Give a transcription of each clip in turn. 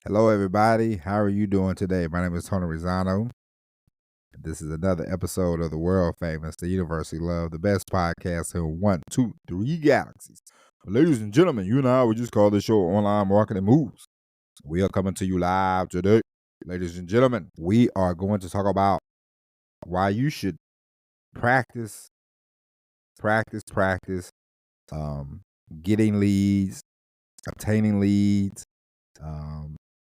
Hello, everybody. How are you doing today? My name is Tony Rizzano. This is another episode of the world famous, the University Love, the best podcast in 1, 2, 3 galaxies. Ladies and gentlemen, you and I, we just call this show Online Marketing Moves. We are coming to you live today. Ladies and gentlemen, we are going to talk about why you should practice, getting leads, obtaining leads,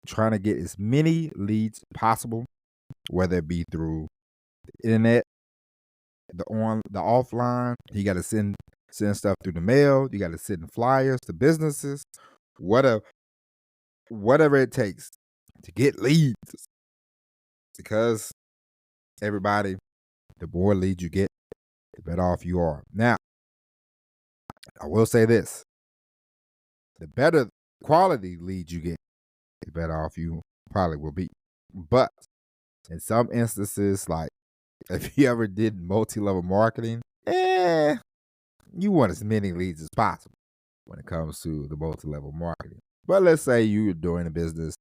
trying to get as many leads possible, whether it be through the internet, the offline. You got to send stuff through the mail. You got to send flyers to businesses, whatever it takes to get leads. Because everybody, the more leads you get, the better off you are. Now, I will say this: the better quality leads you get, the better off you probably will be. But in some instances, like if you ever did multi-level marketing, you want as many leads as possible when it comes to the multi-level marketing. But let's say you're doing a business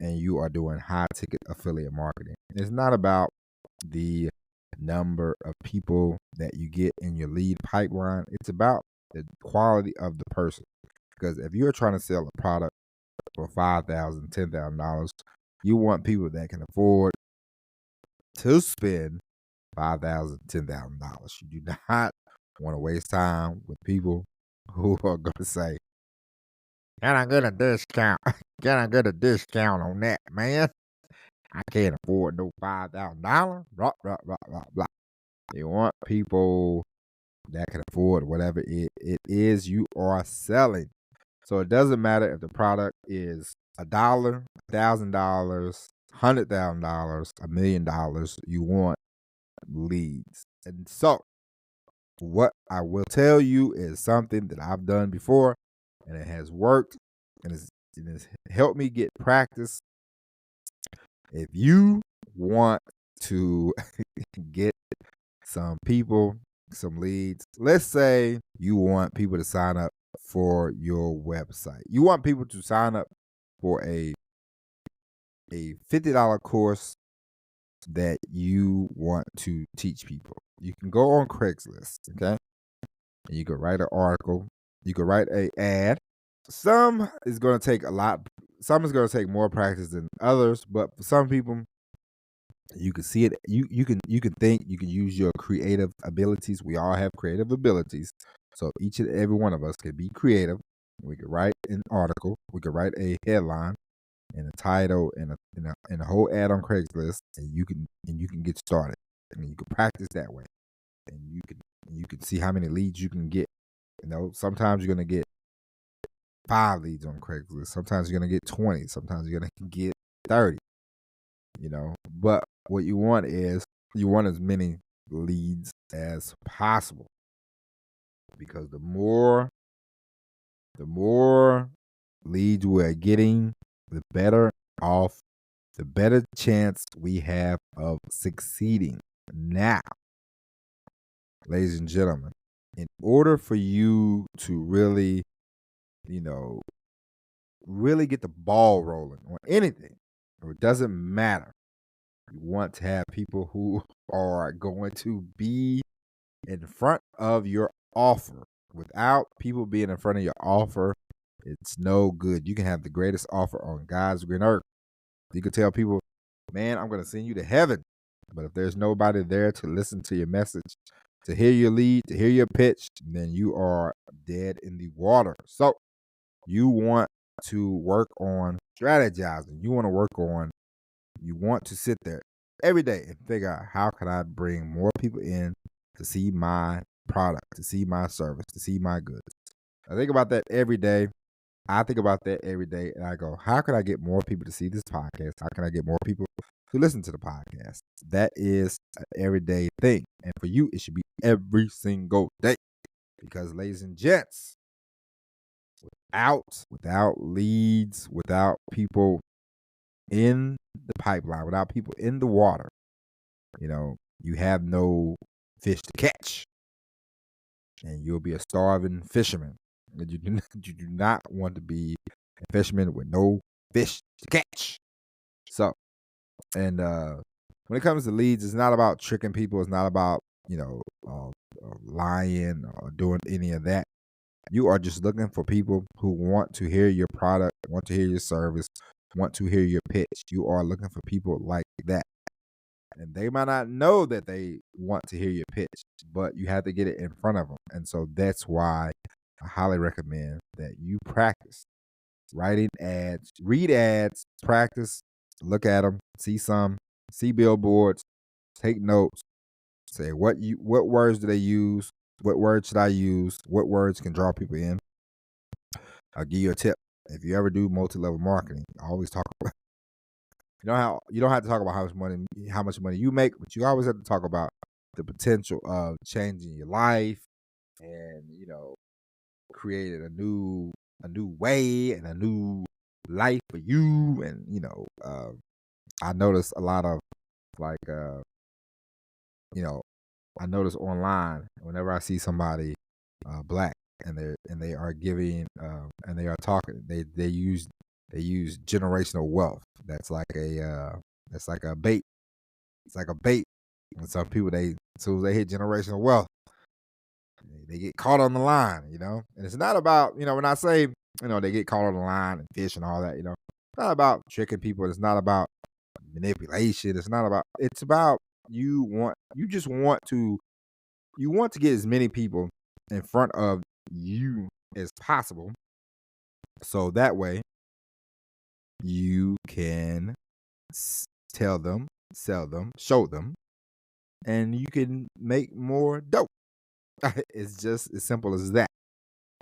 and you are doing high-ticket affiliate marketing. It's not about the number of people that you get in your lead pipeline. It's about the quality of the person. Because if you're trying to sell a product for $5,000, $10,000, you want people that can afford to spend $5,000, $10,000. You do not want to waste time with people who are going to say, "Can I get a discount? Can I get a discount on that, man? I can't afford no $5,000." Blah, blah, blah, blah, blah. You want people that can afford whatever it is you are selling. So it doesn't matter if the product is $1, $1,000, $100,000, $1 million. You want leads. And so what I will tell you is something that I've done before, and it has worked, and it has helped me get practice. If you want to get some people, some leads, let's say you want people to sign up for your website. You want people to sign up for a $50 course that you want to teach people. You can go on Craigslist, okay? And you can write an article. You can write an ad. Some is going to take more practice than others, but for some people, you can see it. You can think, you can use your creative abilities. We all have creative abilities. So each and every one of us can be creative. We could write an article. We could write a headline and a title and a whole ad on Craigslist, and you can get started. I mean, you can practice that way, and you can see how many leads you can get. You know, sometimes you're gonna get 5 leads on Craigslist. Sometimes you're gonna get 20. Sometimes you're gonna get 30. You know, but what you want is as many leads as possible, because the more leads we're getting, the better chance we have of succeeding. Now, ladies and gentlemen, in order for you to really get the ball rolling on anything, it doesn't matter. You want to have people who are going to be in front of your offer. Without people being in front of your offer, it's no good. You can have the greatest offer on God's green earth. You can tell people, "Man, I'm going to send you to heaven." But if there's nobody there to listen to your message, to hear your lead, to hear your pitch, then you are dead in the water. So you want to work on strategizing. You want to sit there every day and figure out, how can I bring more people in to see my product, to see my service, to see my goods. I think about that every day. And I go, how can I get more people to see this podcast? How can I get more people to listen to the podcast? That is an everyday thing. And for you, it should be every single day. Because, ladies and gents, without leads, without people in the pipeline, without people in the water, you have no fish to catch. And you'll be a starving fisherman. You do not want to be a fisherman with no fish to catch. So, and when it comes to leads, it's not about tricking people. It's not about, lying or doing any of that. You are just looking for people who want to hear your product, want to hear your service, want to hear your pitch. You are looking for people like that. And they might not know that they want to hear your pitch, but you have to get it in front of them. And so that's why I highly recommend that you practice writing ads, read ads, practice, look at them, see billboards, take notes, say what words do they use, what words should I use, what words can draw people in. I'll give you a tip. If you ever do multi-level marketing, I always talk about you don't have to talk about how much money you make, but you always have to talk about the potential of changing your life and, creating a new way and a new life for you. And, I notice a lot of like I notice online whenever I see somebody black and they are giving and they are talking, they use generational wealth. That's like a bait. It's like a bait. And some people, as soon as they hit generational wealth, they get caught on the line, And it's not about, when I say, they get caught on the line and fish and all that, it's not about tricking people. It's not about manipulation. It's about you just want to get as many people in front of you as possible. So that way you can tell them, sell them, show them, and you can make more dope. It's just as simple as that.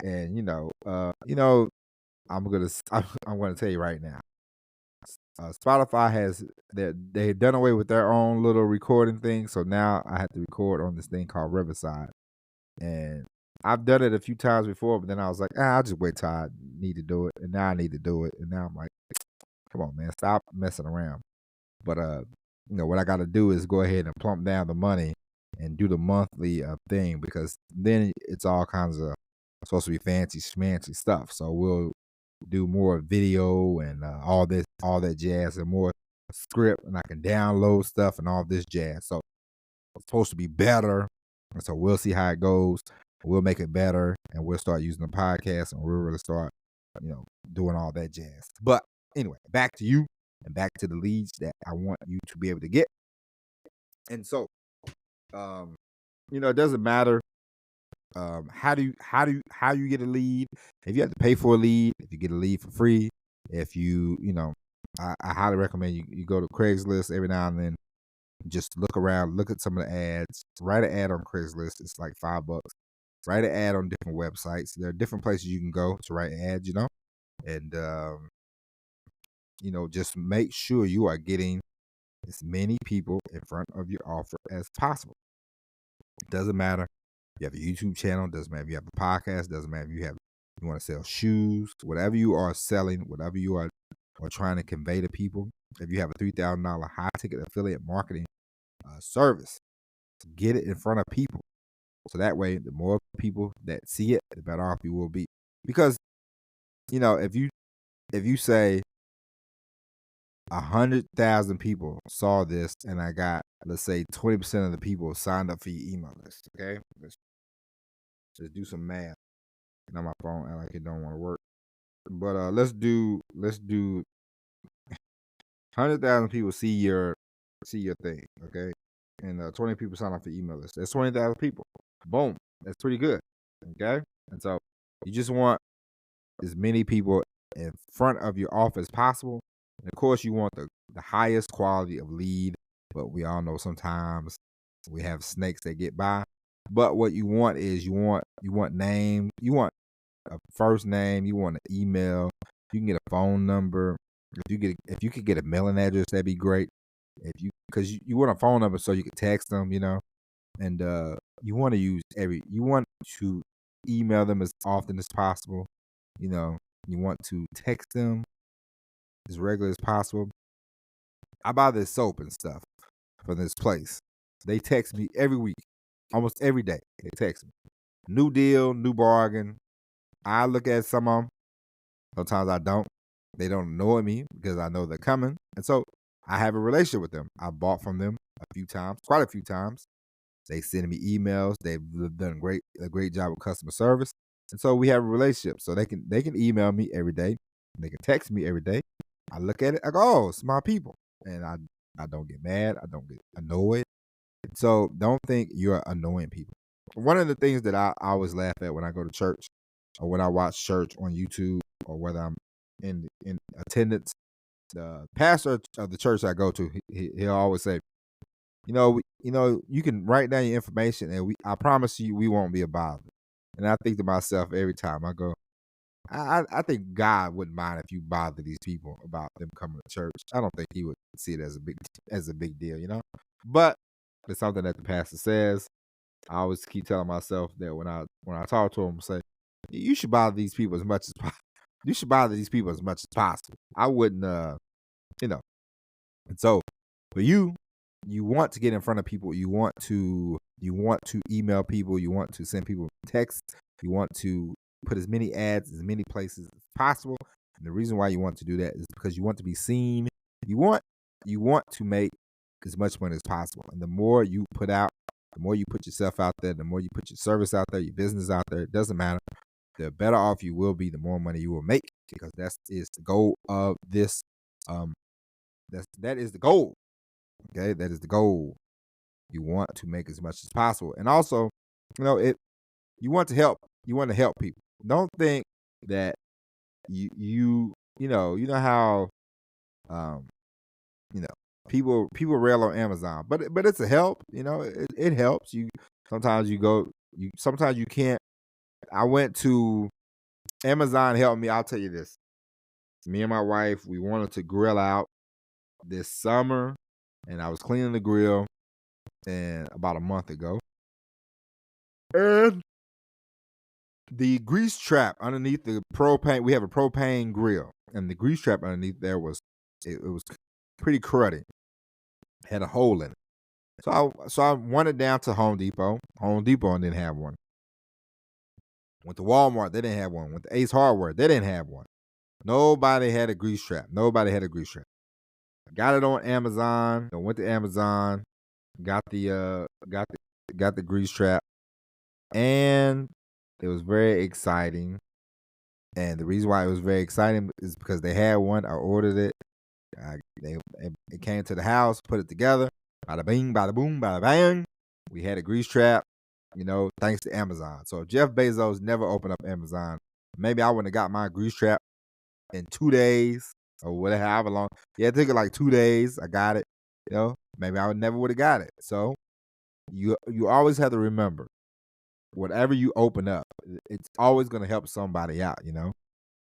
And I'm gonna tell you right now. Spotify they've done away with their own little recording thing, so now I have to record on this thing called Riverside. And I've done it a few times before, but then I was like, I'll just wait till I need to do it, and now I need to do it, and now I'm like, come on, man, stop messing around. But what I got to do is go ahead and plump down the money and do the monthly thing, because then it's all kinds of supposed to be fancy schmancy stuff. So we'll do more video and all that jazz, and more script, and I can download stuff and all this jazz. So it's supposed to be better, and so we'll see how it goes. We'll make it better, and we'll start using the podcast, and we'll really start, doing all that jazz. But anyway, back to you and back to the leads that I want you to be able to get. And so, it doesn't matter how you get a lead. If you have to pay for a lead, if you get a lead for free, if I highly recommend you go to Craigslist every now and then. Just look around, look at some of the ads, write an ad on Craigslist. It's like $5. Write an ad on different websites. There are different places you can go to write ads, and just make sure you are getting as many people in front of your offer as possible. It doesn't matter if you have a YouTube channel, doesn't matter if you have a podcast, doesn't matter if you want to sell shoes, whatever you are selling, whatever you are trying to convey to people. If you have a $3,000 high ticket affiliate marketing service, get it in front of people. So that way, the more people that see it, the better off you will be. Because, if you say 100,000 people saw this, and I got, let's say, 20% of the people signed up for your email list. Okay, let's do some math. Now my phone act like it don't want to work. But let's do 100,000 people see your thing. Okay, and 20 people sign up for email list. That's 20,000 people. Boom. That's pretty good. Okay? And so you just want as many people in front of your offer as possible. And of course, you want the highest quality of lead, but we all know sometimes we have snakes that get by. But what you want is you want name, you want a first name, you want an email, you can get a phone number. If you could get a mailing address, that'd be great. Because you want a phone number so you can text them, and you want to email them as often as possible. You want to text them as regular as possible. I buy this soap and stuff from this place. They text me every week, almost every day. They text me. New deal, new bargain. I look at some of them. Sometimes I don't. They don't annoy me because I know they're coming. And so I have a relationship with them. I bought from them a few times, quite a few times. They send me emails. They've done a great job with customer service. And so we have a relationship. So they can email me every day. They can text me every day. I look at it, I go, oh, it's my people. And I don't get mad. I don't get annoyed. So don't think you're annoying people. One of the things that I always laugh at when I go to church or when I watch church on YouTube or whether I'm in attendance, the pastor of the church I go to, he'll always say, you can write down your information and I promise you we won't be a bother. And I think to myself every time I go, I think God wouldn't mind if you bother these people about them coming to church. I don't think he would see it as a big deal. But it's something that the pastor says. I always keep telling myself that when I talk to him, say, you should bother these people as much as possible. You should bother these people as much as possible. I wouldn't, And so for you want to get in front of people. You want to email people. You want to send people texts. You want to put as many ads as many places as possible. And the reason why you want to do that is because you want to be seen. You want to make as much money as possible. And the more you put out, the more you put yourself out there, the more you put your service out there, your business out there, it doesn't matter. The better off you will be, the more money you will make, because that is the goal of this. That is the goal. Okay, that is the goal. You want to make as much as possible, and also, you want to help. You want to help people. Don't think that you know how you know people rail on Amazon, but it's a help. It helps you. Sometimes sometimes you can't. I went to Amazon helped me. I'll tell you this. Me and my wife, we wanted to grill out this summer, and I was cleaning the grill and about a month ago. And the grease trap underneath the propane, we have a propane grill, and the grease trap underneath there was pretty cruddy. Had a hole in it. So I wanted down to Home Depot. Home Depot didn't have one. Went to Walmart, they didn't have one. Went to Ace Hardware, they didn't have one. Nobody had a grease trap. I got it on Amazon. I went to Amazon, got the grease trap, and it was very exciting. And the reason why it was very exciting is because they had one. I ordered it. It came to the house, put it together. Bada bing, bada boom, bada bang. We had a grease trap, thanks to Amazon. So if Jeff Bezos never opened up Amazon, maybe I wouldn't have got my grease trap in 2 days or whatever, however long. Yeah, it took it like 2 days. I got it. Maybe I never would have got it. So you always have to remember, whatever you open up, it's always going to help somebody out.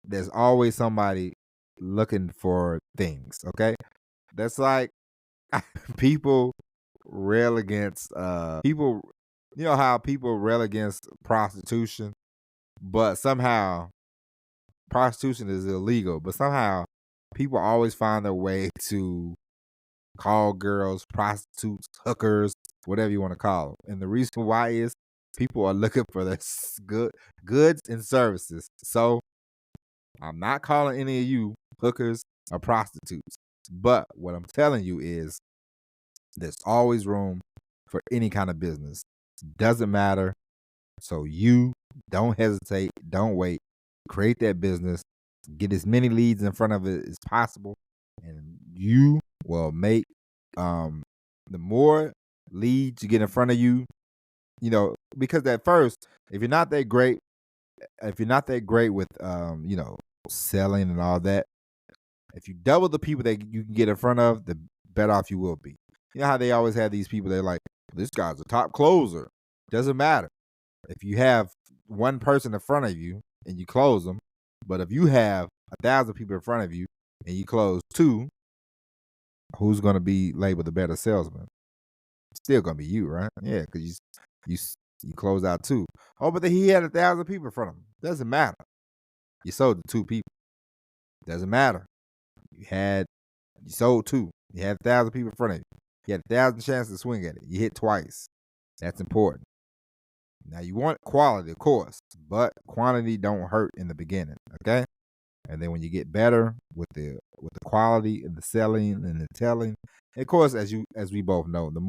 There's always somebody looking for things. Okay, that's like people rail against people. You know how people rail against prostitution, but somehow prostitution is illegal. But somehow people always find their way to call girls prostitutes, hookers, whatever you want to call them. And the reason why is people are looking for this goods and services. So I'm not calling any of you hookers or prostitutes. But what I'm telling you is there's always room for any kind of business. Doesn't matter. So you don't hesitate. Don't wait. Create that business. Get as many leads in front of it as possible. And you will make the more leads you get in front of you, because at first, if you're not that great with selling and all that, if you double the people that you can get in front of, the better off you will be. You know how they always have these people, they're like, this guy's a top closer. Doesn't matter. If you have one person in front of you and you close them, but if you have 1,000 people in front of you and you close 2, who's going to be labeled the better salesman? Still going to be you, right? Yeah, because you close out 2. Oh, but then he had 1,000 people in front of him. Doesn't matter. You sold to 2 people. Doesn't matter. You sold 2. You had 1,000 people in front of you. You had 1,000 chances to swing at it. You hit twice. That's important. Now you want quality, of course, but quantity don't hurt in the beginning. Okay. And then when you get better with the quality and the selling and the telling, and of course, as we both know, the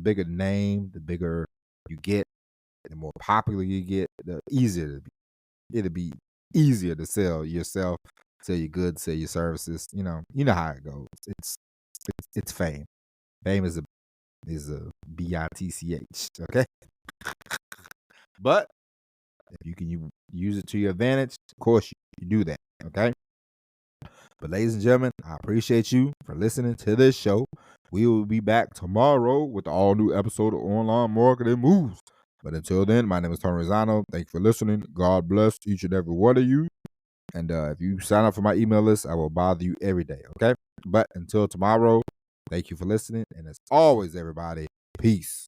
bigger name, the bigger you get, the more popular you get, the easier it'll be easier to sell yourself, sell your goods, sell your services. You know how it goes. It's fame. Fame is a bitch. Okay, but if you can use it to your advantage, of course you do that. Okay. But ladies and gentlemen, I appreciate you for listening to this show. We will be back tomorrow with the all new episode of Online Marketing Moves. But until then, my name is Tony Rosano. Thank you for listening. God bless each and every one of you. And if you sign up for my email list, I will bother you every day. Okay. But until tomorrow, thank you for listening. And as always, everybody, peace.